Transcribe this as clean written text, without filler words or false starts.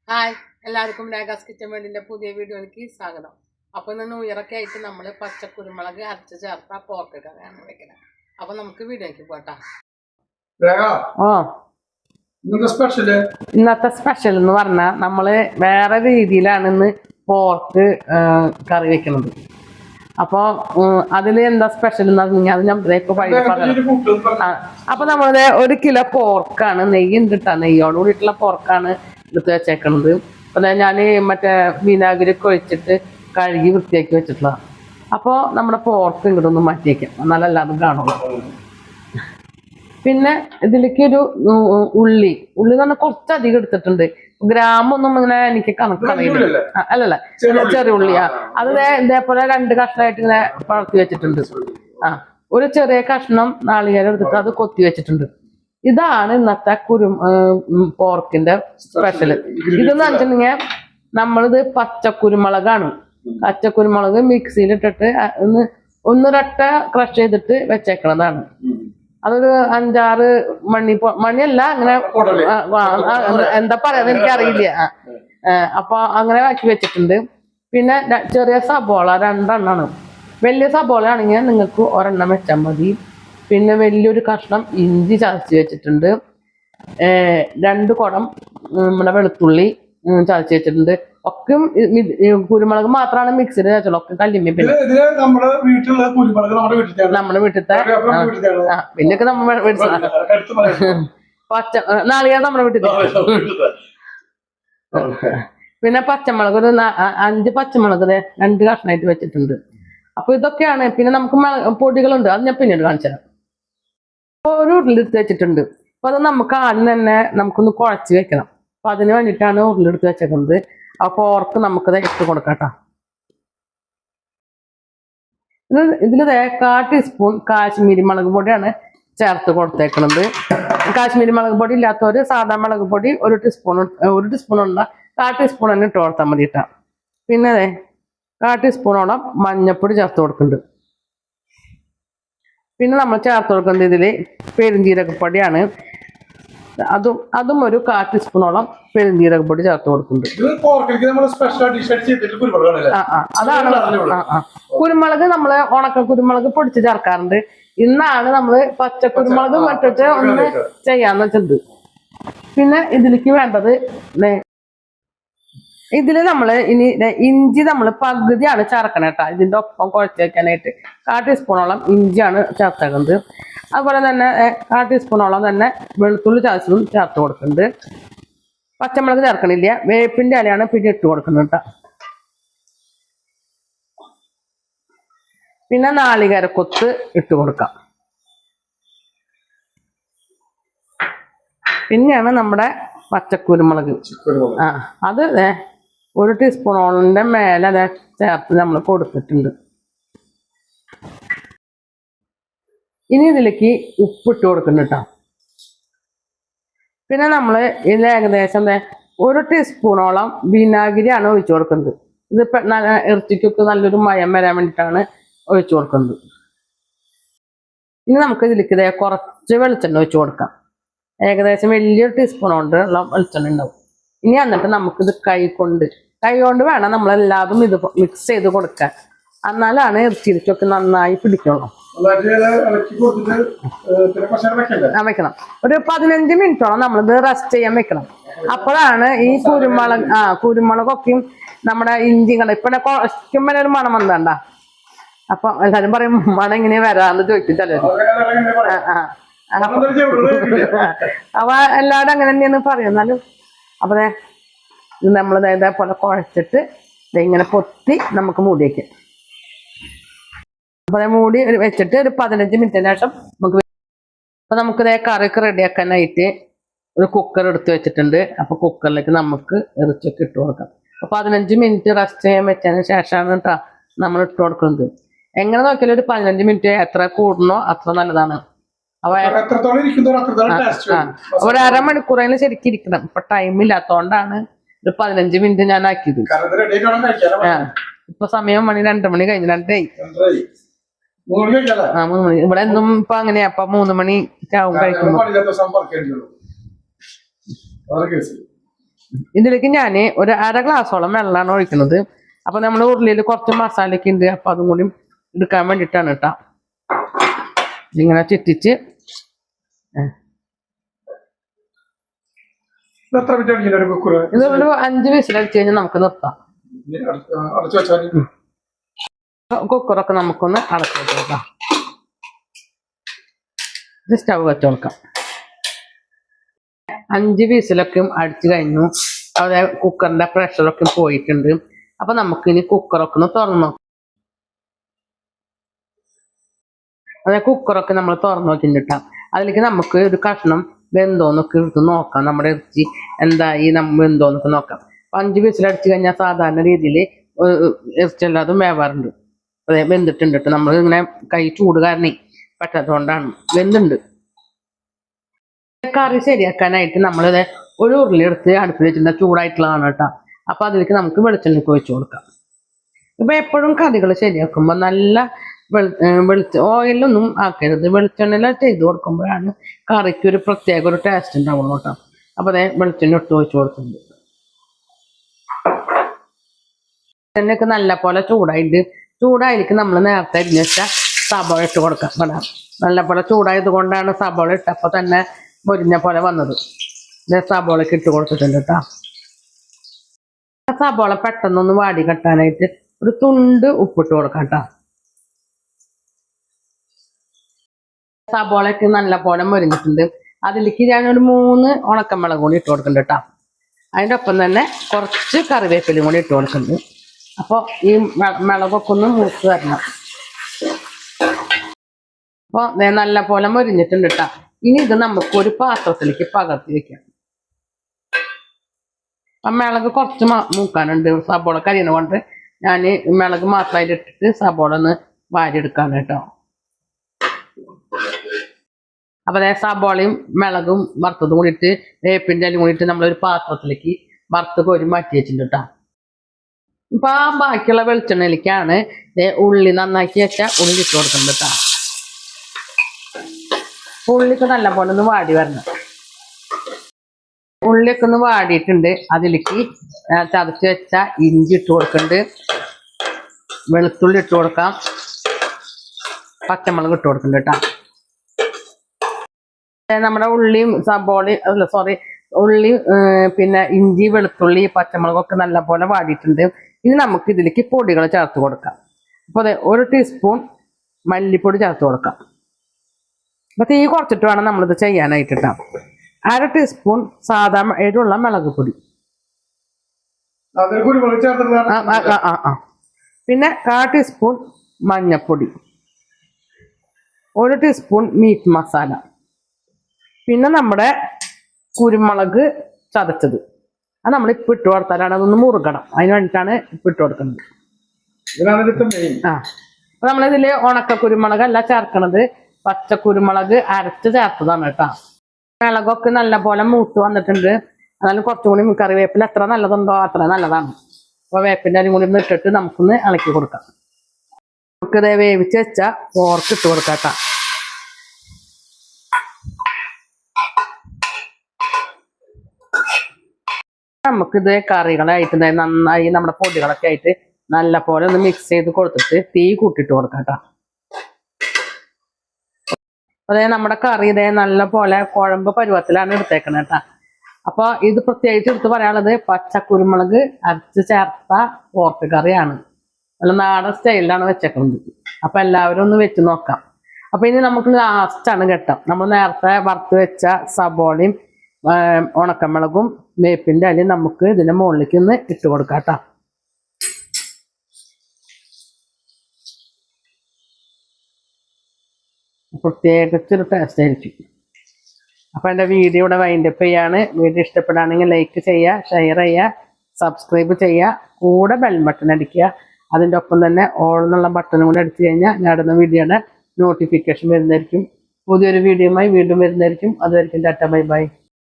Hi എല്ലാവർക്കും രേഖാസ് kitchen വേണ്ടിൻ്റെ പുതിയ വീഡിയോയിലേക്ക് സ്വാഗതം. അപ്പോൾ ഇന്ന് ന്യൂ ഇയറൊക്കെ ആയിട്ട് നമ്മൾ പച്ചക്കുരുമുളക് അരച്ച് ചേർത്ത പോർക്ക് കറിയാണ് വയ്ക്കുന്നത്. അപ്പോൾ നമുക്ക് വീഡിയോയ്ക്ക് പോട്ടാ. ഇന്നത്തെ സ്പെഷ്യൽ എന്ന് പറഞ്ഞാൽ നമ്മൾ വേറെ രീതിയിലാണ് ഇന്ന് പോർക്ക് കറി വെക്കുന്നത്. അപ്പോൾ അതിൽ എന്താ സ്പെഷ്യൽ എന്ന് പറഞ്ഞാൽ അത് ഞാൻ ബ്രേക്ക് പറഞ്ഞു. അപ്പോൾ നമ്മളത് 1 കിലോ പോർക്കാണ്, നെയ്യ് ഉണ്ട് കേട്ടോ, നെയ്യോട് കൂടിയിട്ടുള്ള പോർക്കാണ് എടുത്ത് വെച്ചേക്കണത്. അപ്പോൾ ഞാൻ മറ്റേ വിനാഗിരി ഒഴിച്ചിട്ട് കഴുകി വൃത്തിയാക്കി വെച്ചിട്ടുള്ളതാണ്. അപ്പോൾ നമ്മുടെ പോർക്ക് ഇങ്ങോട്ടൊന്ന് മാറ്റി വയ്ക്കാം, എന്നാലല്ലാതും കാണുള്ളൂ. പിന്നെ ഇതിലേക്ക് ഒരു ഉള്ളി എന്ന് പറഞ്ഞാൽ കുറച്ചധികം എടുത്തിട്ടുണ്ട്. ഗ്രാമൊന്നും ഇങ്ങനെ എനിക്ക് കണക്കറിയില്ല. അല്ലല്ല, ചെറിയ ഉള്ളിയാ. അത് ഇതേപോലെ 2 കഷ്ണമായിട്ട് ഇങ്ങനെ പഴർത്തി വെച്ചിട്ടുണ്ട്. ഒരു ചെറിയ കഷ്ണം നാളികേരം എടുത്തിട്ട് അത് കൊത്തി വെച്ചിട്ടുണ്ട്. ഇതാണ് ഇന്നത്തെ പോർക്കിന്റെ സ്പെഷ്യൽ. ഇതെന്ന് വെച്ചിട്ടുണ്ടെങ്കിൽ നമ്മളിത് പച്ചക്കുരുമുളകാണ്. പച്ചക്കുരുമുളക് മിക്സിയിൽ ഇട്ടിട്ട് ഒന്നൊരൊറ്റ ക്രഷ് ചെയ്തിട്ട് വെച്ചേക്കണതാണ്. അതൊരു 5-6 മണിയല്ല, അങ്ങനെ എന്താ പറയാന്ന് എനിക്കറിയില്ല. അപ്പൊ അങ്ങനെ ആക്കി വെച്ചിട്ടുണ്ട്. പിന്നെ ചെറിയ സബോള 2 എണ്ണമാണ്. വലിയ സബോള ആണെങ്കിൽ നിങ്ങൾക്ക് 1 എണ്ണം വെച്ചാൽ മതി. പിന്നെ വലിയൊരു കഷ്ണം ഇഞ്ചി ചതച്ച് വെച്ചിട്ടുണ്ട്. 2 കുടം നമ്മുടെ വെളുത്തുള്ളി ചതച്ച് വെച്ചിട്ടുണ്ട്. ഒക്കെ കുരുമുളക് മാത്രമാണ് മിക്സിയിൽ വെച്ചുള്ളൂ. ഒക്കെ കല്ലിമ്മ. പിന്നെ നമ്മുടെ വീട്ടിലത്തെ പിന്നൊക്കെ നമ്മൾ നാളികേരം നമ്മുടെ വീട്ടിൽ. പിന്നെ പച്ചമുളക് ഒരു 5 പച്ചമുളക് 2 കഷ്ണമായിട്ട് വെച്ചിട്ടുണ്ട്. അപ്പൊ ഇതൊക്കെയാണ്. പിന്നെ നമുക്ക് പൊടികളുണ്ട്, അത് ഞാൻ പിന്നീട് കാണിച്ചു തരാം. ഒരു ഉരുളെടുത്ത് വെച്ചിട്ടുണ്ട്. അപ്പൊ അത് നമുക്ക് ആദ്യം തന്നെ നമുക്കൊന്ന് കുഴച്ച് വെക്കണം. അപ്പൊ അതിന് വേണ്ടിയിട്ടാണ് ഉരുളെടുത്ത് വെച്ചേക്കുന്നത്. അപ്പൊ ഓർക്ക് നമുക്കത് ഇട്ട് കൊടുക്കാം. ഇതിൽ 1/4 ടീസ്പൂൺ കാശ്മീരി മുളക് പൊടിയാണ് ചേർത്ത് കൊടുത്തേക്കുന്നത്. കാശ്മീരി മുളക് പൊടി ഇല്ലാത്തവര് സാധാ മുളക് പൊടി 1 ടീസ്പൂൺ ഉണ്ട 1/4 ടീസ്പൂൺ തന്നെ ഇട്ട് കൊടുത്താൽ മതി കേട്ടോ. പിന്നെ 1/4 ടീസ്പൂണോളം മഞ്ഞൾപ്പൊടി ചേർത്ത് കൊടുക്കുന്നുണ്ട്. പിന്നെ നമ്മൾ ചേർത്ത് കൊടുക്കുന്നത് ഇതില് പെരുംജീരകപ്പൊടിയാണ്. അതും ഒരു 1/4 ടീസ്പൂണോളം പെരുംജീരകപ്പൊടി ചേർത്ത് കൊടുക്കുന്നുണ്ട്. അതാണ് കുരുമുളക് നമ്മള് ഉണക്ക കുരുമുളക് പൊടിച്ച് ചേർക്കാറുണ്ട്. ഇന്നാണ് നമ്മള് പച്ചക്കുരുമുളക് മറ്റിട്ട് ഒന്ന് ചെയ്യാന്ന് വെച്ചത്. പിന്നെ ഇതിലേക്ക് വേണ്ടത് ഇതില് നമ്മള് ഇനി ഇഞ്ചി നമ്മൾ പകുതിയാണ് ചേർക്കണം കേട്ടോ. ഇതിന്റെ ഒപ്പം കുഴച്ച് വെക്കാനായിട്ട് 1/4 ടീസ്പൂണോളം ഇഞ്ചിയാണ് ചേർത്തേക്കുന്നത്. അതുപോലെ തന്നെ 1/4 ടീസ്പൂണോളം തന്നെ വെളുത്തുള്ളി ചതച്ചതും ചേർത്ത് കൊടുക്കുന്നുണ്ട്. പച്ചമുളക് ചേർക്കണില്ല, വേപ്പിന്റെ ഇലയാണ് പിന്നെ ഇട്ട് കൊടുക്കുന്നത് കേട്ടോ. പിന്നെ നാളികേരക്കൊത്ത് ഇട്ട് കൊടുക്കാം. പിന്നെയാണ് നമ്മുടെ പച്ചക്കുരുമുളക്. അത് 1 ടീസ്പൂണോളിന്റെ മേലെ ചേർത്ത് നമ്മൾ കൊടുത്തിട്ടുണ്ട്. ഇനി ഇതിലേക്ക് ഉപ്പിട്ട് കൊടുക്കുന്നുണ്ട് കേട്ടോ. പിന്നെ നമ്മൾ ഇതിൽ ഏകദേശം 1 ടീസ്പൂണോളം വിനാഗിരിയാണ് ഒഴിച്ചു കൊടുക്കുന്നത്. ഇത് ഇറച്ചിക്കൊക്കെ നല്ലൊരു മയം വരാൻ വേണ്ടിയിട്ടാണ് ഒഴിച്ചു കൊടുക്കുന്നത്. ഇനി നമുക്ക് ഇതിലേക്ക് കുറച്ച് വെളിച്ചെണ്ണ ഒഴിച്ചു കൊടുക്കാം. ഏകദേശം വലിയൊരു ടീസ്പൂണോണ്ട് ഉള്ള വെളിച്ചെണ്ണ ഉണ്ടാവും. ഇനി എന്നിട്ട് നമുക്കിത് കൈ കൊണ്ട് വേണം നമ്മളെല്ലാതും ഇത് മിക്സ് ചെയ്ത് കൊടുക്കാൻ. എന്നാലാണ് ഇറച്ചിയിലേക്കൊക്കെ നന്നായി പിടിക്കുള്ളൂ. വെക്കണം. ഒരു 15 മിനിറ്റോളം നമ്മളിത് റെസ്റ്റ് ചെയ്യാൻ വെക്കണം. അപ്പോഴാണ് ഈ കുരുമുളകൊക്കെയും നമ്മുടെ ഇഞ്ചികൾ ഇപ്പൊ കുറയ്ക്കുമ്പോൾ ഒരു മണം വന്നണ്ട. അപ്പൊ എല്ലാരും പറയും മണം ഇങ്ങനെ വരാന്ന് ചോദിക്കും ചിലര്. അപ്പൊ എല്ലാവരും അങ്ങനെ തന്നെയാണ് പറയും. എന്നാലും അപ്പൊ ഇത് നമ്മൾ ഇതേപോലെ കുഴച്ചിട്ട് ഇങ്ങനെ പൊത്തി നമുക്ക് മൂടി വയ്ക്കാം. അപ്പൊ മൂടി വെച്ചിട്ട് ഒരു 15 മിനിറ്റിന് ശേഷം നമുക്ക് കറിയൊക്കെ റെഡിയാക്കാനായിട്ട് ഒരു കുക്കർ എടുത്ത് വെച്ചിട്ടുണ്ട്. അപ്പൊ കുക്കറിലേക്ക് നമുക്ക് ഇറച്ചിയൊക്കെ ഇട്ട് കൊടുക്കാം. അപ്പൊ 15 മിനിറ്റ് റെസ്റ്റ് ചെയ്യാൻ വെച്ചതിന് ശേഷമാണ് കേട്ടോ നമ്മൾ ഇട്ട് കൊടുക്കുന്നത്. എങ്ങനെ നോക്കിയാലും ഒരു 15 മിനിറ്റ് എത്ര കൂടുന്നോ അത്ര നല്ലതാണ്. ഒരു അരമണിക്കൂറേലും ശരിക്കും ഇരിക്കണം. ഇപ്പൊ ടൈം ഇല്ലാത്തോണ്ടാണ് ഒരു 15 മിനിറ്റ് ഞാൻ ആക്കിയത്. ഇപ്പൊ സമയം 2 മണി കഴിഞ്ഞു. 2 3 മണി. ഇവിടെ എന്നും ഇപ്പൊ അങ്ങനെയാ. അപ്പൊ 3 മണി ആവും കഴിക്കുമ്പോ. ഇതിലേക്ക് ഞാൻ ഒരു അര ഗ്ലാസോളം വെള്ളമാണ് ഒഴിക്കുന്നത്. അപ്പൊ നമ്മുടെ ഉരുളിയിൽ കുറച്ച് മസാലയൊക്കെ ഉണ്ട്, അപ്പൊ അതും കൂടി എടുക്കാൻ വേണ്ടിയിട്ടാണ് കേട്ടോ. ഇങ്ങനെ ചുറ്റിച്ച് ഇതൊരു 5 വിസിലടിച്ച് കഴിഞ്ഞാൽ നമുക്ക് നിർത്താം. കുക്കറൊക്കെ നമുക്കൊന്ന് അടച്ചു വെക്കാം. സ്റ്റവ് വെച്ച് കൊടുക്കാം. 5 വിസിലൊക്കെ അടിച്ചു കഴിഞ്ഞു. അവിടെ കുക്കറിന്റെ പ്രഷറൊക്കെ പോയിട്ടുണ്ട്. അപ്പൊ നമുക്ക് ഇനി കുക്കറൊക്കെ ഒന്ന് തുറന്നു നോക്കാം. അതെ, കുക്കറൊക്കെ നമ്മൾ തുറന്നു നോക്കിട്ടാ. അതിലേക്ക് നമുക്ക് ഒരു കഷ്ണം വെന്തോന്നൊക്കെ എടുത്ത് നോക്കാം. നമ്മുടെ ഇറച്ചി എന്തായി നമ്മൾ വെന്തോന്നൊക്കെ നോക്കാം. 5 വിസിലടിച്ചു കഴിഞ്ഞാൽ സാധാരണ രീതിയിൽ ഇറച്ചി എല്ലാതും വേവാറുണ്ട്. അതെ, വെന്തിട്ടുണ്ട് കേട്ടോ. നമ്മൾ ഇങ്ങനെ കൈ ചൂട് കാരണേ പറ്റാത്തതുകൊണ്ടാണ്. വെന്തുണ്ട്. കറി ശരിയാക്കാനായിട്ട് നമ്മളിത് ഒരു ഉരുളി എടുത്ത് അടുപ്പിൽ വെച്ചിട്ട് ചൂടായിട്ടുള്ളതാണ് കേട്ടോ. അപ്പൊ അതിലേക്ക് നമുക്ക് വെളിച്ചെണ്ണയ്ക്ക് ഒഴിച്ചു കൊടുക്കാം. ഇപ്പൊ എപ്പോഴും കറികൾ ശരിയാക്കുമ്പോൾ നല്ല ഓയിലൊന്നും ആക്കരുത്. വെളിച്ചെണ്ണയിൽ ചെയ്ത് കൊടുക്കുമ്പോഴാണ് കറിക്ക് ഒരു പ്രത്യേക ഒരു ടേസ്റ്റ് ഉണ്ടാവുള്ളൂ കേട്ടോ. അപ്പൊ അതേ വെളിച്ചെണ്ണ ഇട്ട് ഒഴിച്ചു കൊടുക്കുന്നുണ്ട്. വെളിച്ചെണ്ണയൊക്കെ നല്ല പോലെ ചൂടായിരിക്കും നമ്മൾ നേരത്തെ അരിഞ്ഞ് വെച്ചാൽ സബോള ഇട്ട് കൊടുക്കാം. നല്ല പോലെ ചൂടായത് കൊണ്ടാണ് സബോള ഇട്ടപ്പോൾ തന്നെ മുരിഞ്ഞ പോലെ വന്നത്. സബോളയ്ക്ക് ഇട്ട് കൊടുത്തിട്ടുണ്ട് കേട്ടോ. സബോള പെട്ടെന്നൊന്ന് വാടി കെട്ടാനായിട്ട് ഒരു തുണ്ട് ഉപ്പിട്ട് കൊടുക്കാം കേട്ടോ. സബോളയ്ക്ക് നല്ല പോലെ മുരിഞ്ഞിട്ടുണ്ട്. അതിലേക്ക് ഞാനൊരു 3 ഉണക്കമുളക് കൂടി ഇട്ട് കൊടുക്കുന്നുണ്ട് കേട്ടോ. അതിൻ്റെ ഒപ്പം തന്നെ കുറച്ച് കറിവേപ്പിലും കൂടി ഇട്ട് കൊടുക്കുന്നുണ്ട്. അപ്പോൾ ഈ മുളകൊക്കെ ഒന്ന് മൂത്ത് വരണം. അപ്പോൾ നല്ല പോലെ മുരിഞ്ഞിട്ടുണ്ട് കേട്ടോ. ഇനി ഇത് നമുക്കൊരു പാത്രത്തിലേക്ക് പകർത്തി വെക്കാം. അപ്പം മുളക് കുറച്ച് മൂക്കാനുണ്ട്. സബോള കരിയുന്ന കൊണ്ട് ഞാൻ മുളക് മാത്രമായിട്ട് ഇട്ടിട്ട് സബോള ഒന്ന് വാരിയെടുക്കാണ് കേട്ടോ. അപ്പം അതേ സബോളയും മുളകും വറുത്തതും കൂടിയിട്ട് വേപ്പിൻ്റെ എല്ലാം കൂടിയിട്ട് നമ്മളൊരു പാത്രത്തിലേക്ക് വറുത്ത് കോരി മാറ്റി വെച്ചിട്ടുണ്ട് കേട്ടോ. ഇപ്പം ആ ബാക്കിയുള്ള വെളിച്ചെണ്ണയിലേക്കാണ് ഉള്ളി നന്നാക്കി വെച്ചാൽ ഉള്ളി ഇട്ട് കൊടുക്കുന്നത് കേട്ടോ. ഉള്ളിക്ക് നല്ല പോലെ ഒന്ന് വാടി വരണം. ഉള്ളിയൊക്കെ ഒന്ന് വാടിയിട്ടുണ്ട്. അതിലേക്ക് ചതച്ച് വെച്ച ഇഞ്ചി ഇട്ട് കൊടുക്കുന്നുണ്ട്. വെളുത്തുള്ളി ഇട്ട് കൊടുക്കാം. പച്ചമുളക് ഇട്ട് കൊടുക്കുന്നുണ്ട് കേട്ടോ. നമ്മുടെ ഉള്ളിയും ഉള്ളി പിന്നെ ഇഞ്ചി വെളുത്തുള്ളി പച്ചമുളകൊക്കെ നല്ല പോലെ വാടിയിട്ടുണ്ട്. ഇനി നമുക്ക് ഇതിലേക്ക് പൊടികൾ ചേർത്ത് കൊടുക്കാം. അപ്പോൾ അതെ, 1 ടീസ്പൂൺ മല്ലിപ്പൊടി ചേർത്ത് കൊടുക്കാം. അപ്പൊ തീ കുറച്ചിട്ട് വേണം നമ്മളിത് ചെയ്യാനായിട്ട് കേട്ടോ. 1/2 ടീസ്പൂൺ സാധാ എരിവുള്ള മുളക് പൊടി. പിന്നെ 1/4 ടീസ്പൂൺ മഞ്ഞപ്പൊടി, 1 ടീസ്പൂൺ മീറ്റ് മസാല, പിന്നെ നമ്മുടെ കുരുമുളക് ചതച്ചത്. അത് നമ്മൾ ഇപ്പം ഇട്ട് കൊടുത്താലാണ് അതൊന്ന് മുറുകണം. അതിന് വേണ്ടിയിട്ടാണ് ഇപ്പം ഇട്ട് കൊടുക്കുന്നത്. അപ്പൊ നമ്മളിതില് ഉണക്ക കുരുമുളകല്ല ചേർക്കണത്, പച്ച കുരുമുളക് അരച്ച് ചേർത്തതാണ് കേട്ടോ. മുളകൊക്കെ നല്ല പോലെ മൂത്ത് വന്നിട്ടുണ്ട്. എന്നാലും കുറച്ചുകൂടി കറിവേപ്പില എത്ര നല്ലതുണ്ടോ അത്ര നല്ലതാണ്. അപ്പൊ വേപ്പിൻ്റെ അരി കൂടി ഒന്ന് ഇട്ടിട്ട് നമുക്കൊന്ന് ഇളക്കി കൊടുക്കാം. നമുക്കിത് വേവിച്ച് വെച്ച പോർക്ക് ഇട്ട് കൊടുക്കാം കേട്ടോ. നമുക്കിത് കറികളായിട്ട് നന്നായി നമ്മുടെ പൊടികളൊക്കെ ആയിട്ട് നല്ല പോലെ ഒന്ന് മിക്സ് ചെയ്ത് കൊടുത്തിട്ട് തീ കൂട്ടിട്ട് കൊടുക്കാം കേട്ടോ. അതേ നമ്മുടെ കറി ഇതേ നല്ല പോലെ കുഴമ്പ് പരുവത്തിലാണ് എടുത്തേക്കണത് കേട്ടോ. അപ്പൊ ഇത് പ്രത്യേകിച്ച് എടുത്ത് പറയാനുള്ളത് പച്ചക്കുരുമുളക് അരച്ച് ചേർത്ത പോർക്ക് കറിയാണ്. നല്ല നാടൻ സ്റ്റൈലിലാണ് വെച്ചേക്കുന്നത്. അപ്പൊ എല്ലാവരും ഒന്ന് വെച്ച് നോക്കാം. അപ്പൊ ഇനി നമുക്ക് ലാസ്റ്റാണ് ഘട്ടം. നമ്മൾ നേരത്തെ വറുത്ത് വെച്ച സബോളയും ഉണക്കമുളകും വേപ്പിൻ്റെ അലിയും നമുക്ക് ഇതിന്റെ മുകളിലേക്ക് ഒന്ന് ഇട്ട് കൊടുക്കാം കേട്ടോ. പ്രത്യേകിച്ചൊരു ടേസ്റ്റ് ആയിരിക്കും. അപ്പോൾ എൻ്റെ വീഡിയോ ഇവിടെ വൈൻഡപ്പ് ചെയ്യാണ്. വീഡിയോ ഇഷ്ടപ്പെടുകയാണെങ്കിൽ ലൈക്ക് ചെയ്യുക, ഷെയർ ചെയ്യുക, സബ്സ്ക്രൈബ് ചെയ്യുക, കൂടെ ബെൽ ബട്ടൺ അടിക്കുക. അതിൻ്റെ ഒപ്പം തന്നെ ഓൾ എന്നുള്ള ബട്ടണും കൂടെ അടിച്ചു കഴിഞ്ഞാൽ ഞാൻ ഇടുന്ന വീഡിയോയുടെ നോട്ടിഫിക്കേഷൻ വരുന്നതായിരിക്കും. പുതിയൊരു വീഡിയോയുമായി വീണ്ടും വരുന്നതായിരിക്കും. അതുവരെയും ടാറ്റ ബൈ ബൈ.